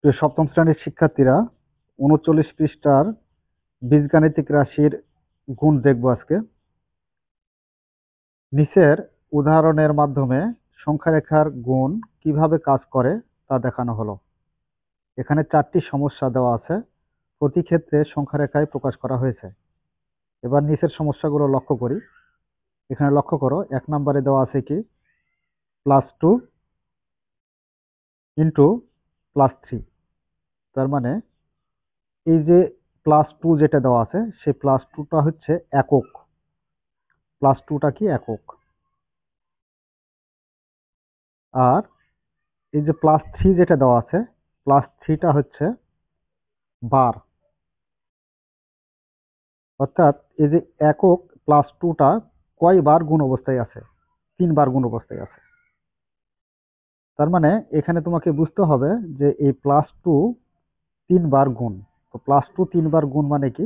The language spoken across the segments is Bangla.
প্রিয় সপ্তম শ্রেণীর শিক্ষার্থীরা, ৩৯ পৃষ্ঠার বীজগাণিতিক রাশির গুণ দেখব আজকে। নিচের উদাহরণের মাধ্যমে সংখ্যারেখার গুণ কিভাবে কাজ করে তা দেখানো হলো। এখানে 4টি সমস্যা দেওয়া আছে, প্রতি ক্ষেত্রে সংখ্যারেখায় প্রকাশ করা হয়েছে। এবার নিচের সমস্যাগুলো লক্ষ্য করি। এখানে লক্ষ্য করো, 1 নম্বরে দেওয়া আছে কি +2 ইন্টু +3। তার মানে এই যে +2 যেটা দেওয়া আছে সেই +2টা হচ্ছে একক। +2টা কি একক। আর এই যে +3 যেটা দেওয়া আছে, +3টা হচ্ছে বার। অর্থাৎ এই যে একক +2টা কয়বার গুণ অবস্থায় আছে? 3 বার গুণ অবস্থায় আছে। তার মানে এখানে তোমাকে বুঝতে হবে যে এই +2 3 বার গুণ। তো +2 3 বার গুণ মানে কি?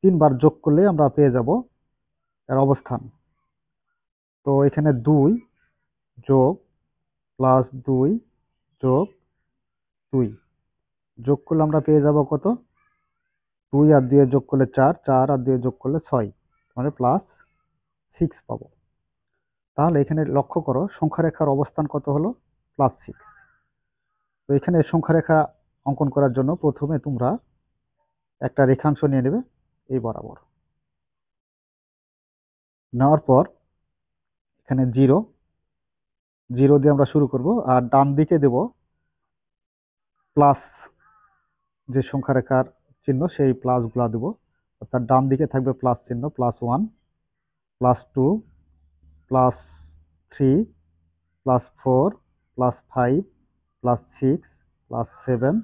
3 বার যোগ করলে আমরা পেয়ে যাব এর অবস্থান। তো এখানে 2 যোগ +2 যোগ 2 যোগ করলে আমরা পেয়ে যাব কত? 2 আর 2 যোগ করলে 4, 4 আর 2 যোগ করলে 6, মানে +6 পাবো। তাহলে এখানে লক্ষ্য করো সংখ্যারেখার অবস্থান কত হলো? +6। তো এখানে সংখ্যারেখা অঙ্কন করার জন্য প্রথমে তোমরা একটা রেখাংশ নিয়ে নেবে এই বরাবর। নেওয়ার পর এখানে 0 দিয়ে আমরা শুরু করব, আর ডান দিকে দেব প্লাস, যে সংখ্যারেখার চিহ্ন সেই প্লাসগুলা দেব। অর্থাৎ ডান দিকে থাকবে প্লাস চিহ্ন, +1, +2, +3, +4, +5, +6, +7,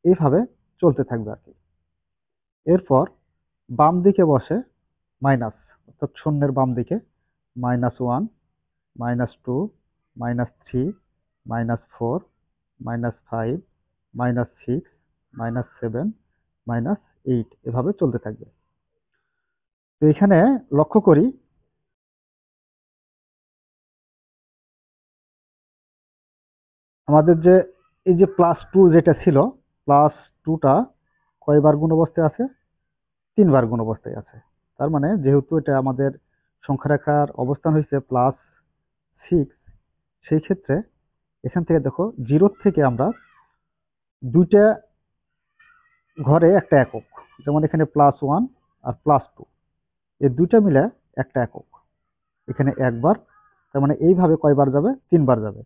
এইভাবে চলতে থাকবে আর কি। এরপর বাম দিকে বসে মাইনাস, অর্থাৎ শূন্যের বাম দিকে -1, -2, -3, -4, -5, -6, -7, -8, এভাবে চলতে থাকবে। তো এখানে লক্ষ্য করি আমাদের যে এই যে +2 যেটা ছিল, +2টা কয়বার গুণ অবস্থায় আছে? 3 বার গুণ অবস্থায় আছে। তার মানে যেহেতু এটা আমাদের সংখ্যারেখার অবস্থান হয়েছে +6, সেই ক্ষেত্রে এখান থেকে দেখো 0 থেকে আমরা দুইটা ঘরে একটা একক, যেমন এখানে +1 আর +2, এই দুইটা মিলে একটা একক। এখানে একবার, তার মানে এইভাবে কয়বার যাবে? 3 বার যাবে।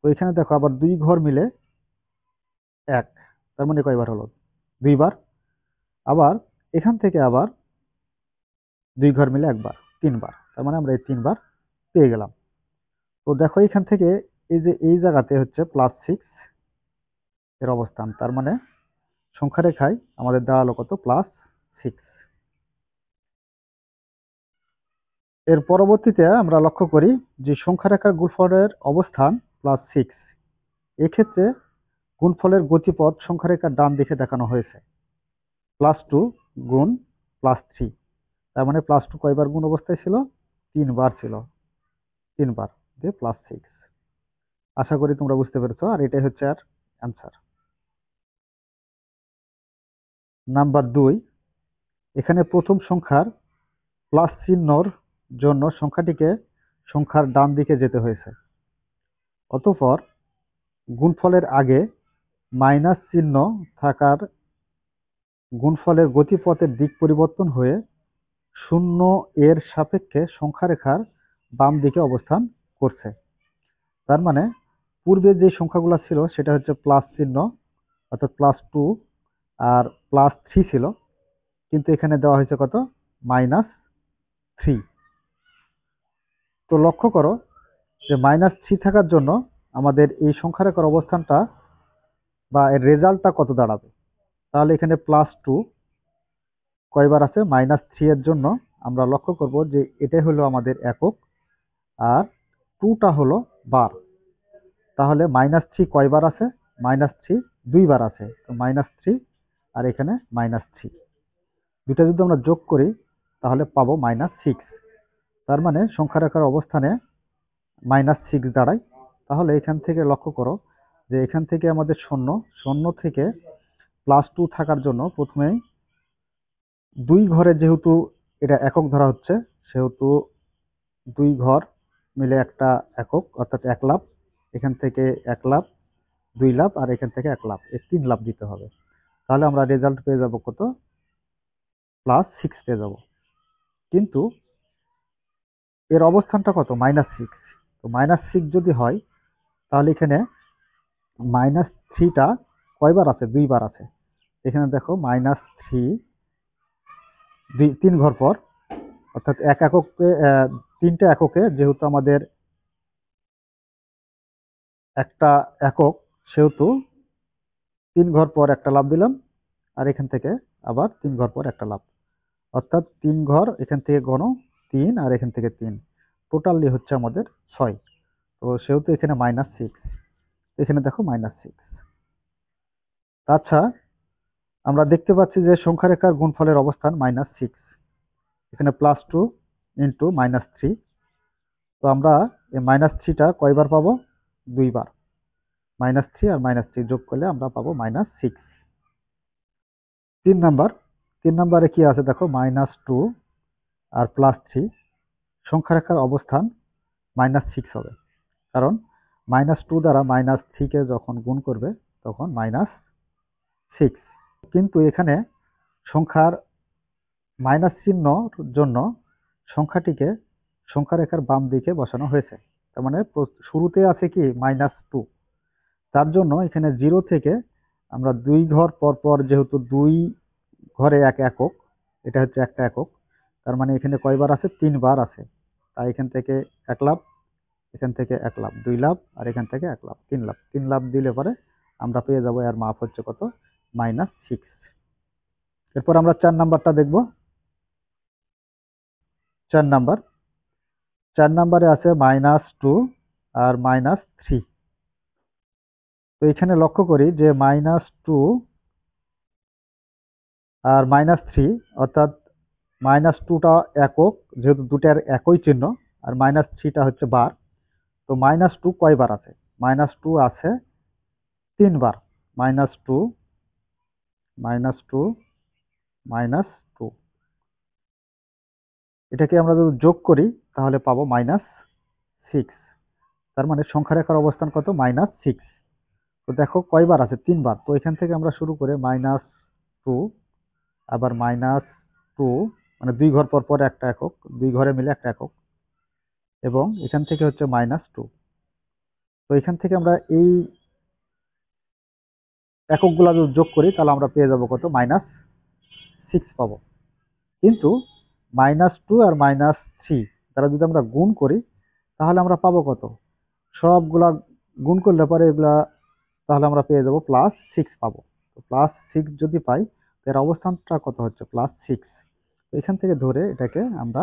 তো এখানে দেখো আবার 2 ঘর মিলে 1, তার মানে কয়বার হলো? 2 বার। আবার এখান থেকে আবার 2 ঘর মিলে একবার, 3 বার। তার মানে আমরা এই 3 বার পেয়ে গেলাম। তো দেখো এখান থেকে এই যে এই জায়গাতে হচ্ছে +6 এর অবস্থান। তার মানে সংখ্যারেখায় আমাদের দাঁড়ালো কত? +6। এর পরবর্তীতে আমরা লক্ষ্য করি যে সংখ্যারেখার গুণফলের অবস্থান +6। এক্ষেত্রে গুণফলের গতিপথ সংখ্যারেখার ডান দিকে দেখানো হয়েছে। +2 গুণ +3, তার মানে +2 কয়বার গুণ অবস্থায় ছিল? 3 বার ছিল। 3 বার দিয়ে +6। আশা করি তোমরা বুঝতে পেরেছো, আর এটাই হচ্ছে আর অ্যান্সার। নাম্বার 2, এখানে প্রথম সংখ্যার প্লাস চিহ্নর জন্য সংখ্যাটিকে সংখ্যার ডান দিকে যেতে হয়েছে। অতঃপর গুণফলের আগে মাইনাস চিহ্ন থাকার গুণফলের গতিপথের দিক পরিবর্তন হয়ে 0 এর সাপেক্ষে সংখ্যারেখার বাম দিকে অবস্থান করছে। তার মানে পূর্বে যে সংখ্যাগুলো ছিল সেটা হচ্ছে প্লাস চিহ্ন, অর্থাৎ +2 আর +3 ছিল, কিন্তু এখানে দেওয়া হয়েছে কত? -3। তো লক্ষ্য করো যে -3 থাকার জন্য আমাদের এই সংখ্যারেখার অবস্থানটা বা এর রেজাল্টটা কত দাঁড়াবে? তাহলে এখানে +2 কয়বার আছে? -3 এর জন্য আমরা লক্ষ্য করব যে এটাই হলো আমাদের একক, আর 2টা হলো বার। তাহলে -3 কয়বার আছে? -3 2 বার আছে। তো -3 আর এখানে -3, দুইটা যদি আমরা যোগ করি তাহলে পাবো -6। তার মানে সংখ্যারেখার অবস্থানে -6 দাঁড়ায়। তাহলে এখান থেকে লক্ষ্য করো যে এখান থেকে আমাদের শূন্য, শূন্য থেকে +2 থাকার জন্য প্রথমেই 2 ঘরে যেহেতু এটা একক ধরা হচ্ছে, সেহেতু 2 ঘর মিলে একটা একক, অর্থাৎ 1 লাফ। এখান থেকে 1 লাফ, 2 লাফ, আর এখান থেকে 1 লাফ, এই 3 লাফ দিতে হবে। তাহলে আমরা রেজাল্ট পেয়ে যাব কত? +6 পেয়ে যাব। কিন্তু এর অবস্থানটা কত? -6। তো -6 যদি হয়, তাহলে এখানে -3টা কয়বার আছে? 2 বার আছে। এখানে দেখো -3 3 ঘর পর, অর্থাৎ 1 এককে 3টা এককে যেহেতু আমাদের একটা একক, সেহেতু 3 ঘর পর একটা লাফ দিলাম, আর এখান থেকে আবার 3 ঘর পর একটা লাফ, অর্থাৎ 3 ঘর এখান থেকে গণ 3, আর এখান থেকে 3, টোটালি হচ্ছে আমাদের 6। তো সেহেতু এখানে -6, এখানে দেখো -6। আচ্ছা, আমরা দেখতে পাচ্ছি যে সংখ্যা রেখার গুণফলের অবস্থান -6, এখানে +2 ইন্টু -3। তো আমরা এই -3টা কয়বার পাবো? 2 বার। -3 আর -3 যোগ করলে আমরা পাবো -6। 3 নাম্বারে কি আছে দেখো? -2 আর +3, সংখ্যা রেখার অবস্থান -6 হবে, কারণ -2 দ্বারা -3 কে যখন গুণ করবে তখন -6। কিন্তু এখানে সংখ্যার মাইনাস চিহ্নর জন্য সংখ্যাটিকে সংখ্যা রেখার বাম দিকে বসানো হয়েছে। তার মানে শুরুতে আছে কি? -2। তার জন্য এখানে 0 থেকে আমরা 2 ঘর পর পর, যেহেতু 2 ঘরে 1 একক, এটা হচ্ছে একটা একক, তার মানে এখানে কয়বার আছে? 3 বার আছে। তাই এখান থেকে 1 লাফ, এখান থেকে 1 লাফ, 2 লাফ, আর এখান থেকে 1 লাফ, 3 লাফ। 3 লাফ দিলে পরে আমরা পেয়ে যাবো এর মাপ হচ্ছে কত? -6। এরপর আমরা 4 নাম্বারটা দেখব। 4 নাম্বার, 4 নাম্বারে আছে -2 আর -3। তো এখানে লক্ষ্য করি যে -2 আর -3, অর্থাৎ -2টা একক, যেহেতু দুটার একই চিহ্ন, আর -3টা হচ্ছে বার। তো -2 কয়বার আছে? -2 আছে 3 বার। -2, -2, -2, এটাকে আমরা যদি যোগ করি তাহলে পাবো -6। তার মানে সংখ্যা রেখার অবস্থান কত? -6। তো দেখো কয়বার আছে? 3 বার। তো এখান থেকে আমরা শুরু করে -2, আবার -2, মানে 2 ঘর পর পর একটা একক, 2 ঘরে মিলে একটা একক, এবং এখান থেকে হচ্ছে -2। তো এখান থেকে আমরা এই এককগুলো যদি যোগ করি তাহলে আমরা পেয়ে যাব কত? -6 পাবো। কিন্তু -2 আর -3 দ্বারা যদি আমরা গুণ করি তাহলে আমরা পাবো কত? সবগুলা গুণ করলে পরে এগুলা, তাহলে আমরা পেয়ে যাব +6 পাবো। তো +6 যদি পাই, এর অবস্থানটা কত হচ্ছে? +6। এখান থেকে ধরে এটাকে আমরা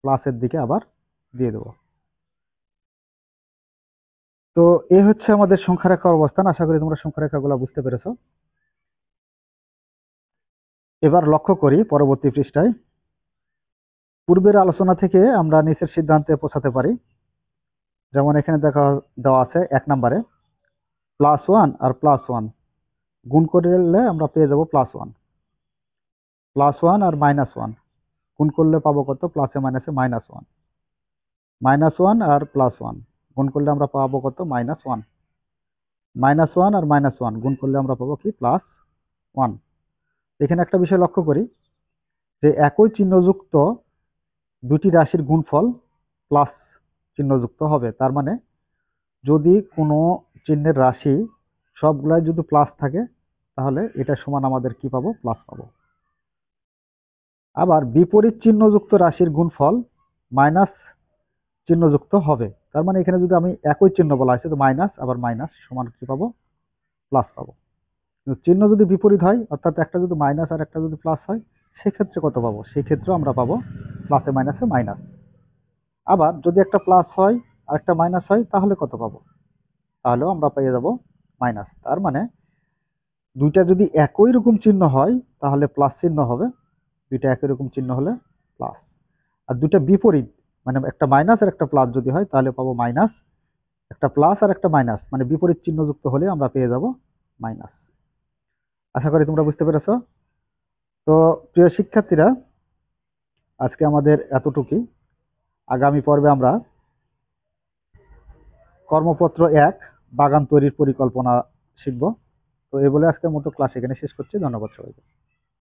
প্লাসের দিকে আবার দিয়ে দেবো। তো এই হচ্ছে আমাদের সংখ্যা রেখার অবস্থান। আশা করি তোমরা সংখ্যা রেখাগুলো বুঝতে পেরেছো। এবার লক্ষ্য করি পরবর্তী পৃষ্ঠায়। পূর্বের আলোচনা থেকে আমরা নিচের সিদ্ধান্তে পৌঁছাতে পারি। যেমন এখানে দেওয়া আছে 1 নম্বরে +1 আর +1 গুণ করলে আমরা পেয়ে যাব +1। +1 আর -1 গুণ করলে পাবো কত? প্লাসে মাইনাসে -1। -1 আর +1 গুণ করলে আমরা পাবো কত? -1। -1 আর -1 গুণ করলে আমরা পাবো কি? +1। এখানে একটা বিষয় লক্ষ্য করি যে একই চিহ্নযুক্ত দুটি রাশির গুণফল প্লাস চিহ্নযুক্ত হবে। তার মানে যদি কোনো চিহ্নের রাশি সবগুলাই যদি প্লাস থাকে, তাহলে এটা সমান আমাদের কি পাবো? প্লাস পাবো। আবার বিপরীত চিহ্নযুক্ত রাশির গুণফল মাইনাস চিহ্নযুক্ত হবে। তার মানে এখানে যদি আমি একই চিহ্ন বলা হয়েছে, তো মাইনাস আবার মাইনাস সমান কি পাবো? প্লাস পাবো। কিন্তু চিহ্ন যদি বিপরীত হয়, অর্থাৎ একটা যদি মাইনাস আর একটা যদি প্লাস হয়, সেক্ষেত্রে কত পাবো? সেক্ষেত্রে আমরা পাবো প্লাসে মাইনাসে মাইনাস। আবার যদি একটা প্লাস হয় আর একটা মাইনাস হয়, তাহলে কত পাবো? তাহলেও আমরা পেয়ে যাব মাইনাস। তার মানে দুইটা যদি একই রকম চিহ্ন হয় তাহলে প্লাস চিহ্ন হবে, দুইটা একই রকম চিহ্ন হলে প্লাস। আর দুইটা বিপরীত, মানে একটা মাইনাস আর একটা প্লাস যদি হয়, তাহলে পাবো মাইনাস। একটা প্লাস আর একটা মাইনাস, মানে বিপরীত চিহ্ন যুক্ত হলে আমরা পেয়ে যাব মাইনাস। আশা করি তোমরা বুঝতে পেরেছো। তো প্রিয় শিক্ষার্থীরা, আজকে আমাদের এতটুকুই। আগামী পর্বে আমরা কর্মপত্র 1 বাগান তৈরির পরিকল্পনা শিখব। তো এই বলে আজকের মতো ক্লাস এখানে শেষ করছি। ধন্যবাদ সবাইকে।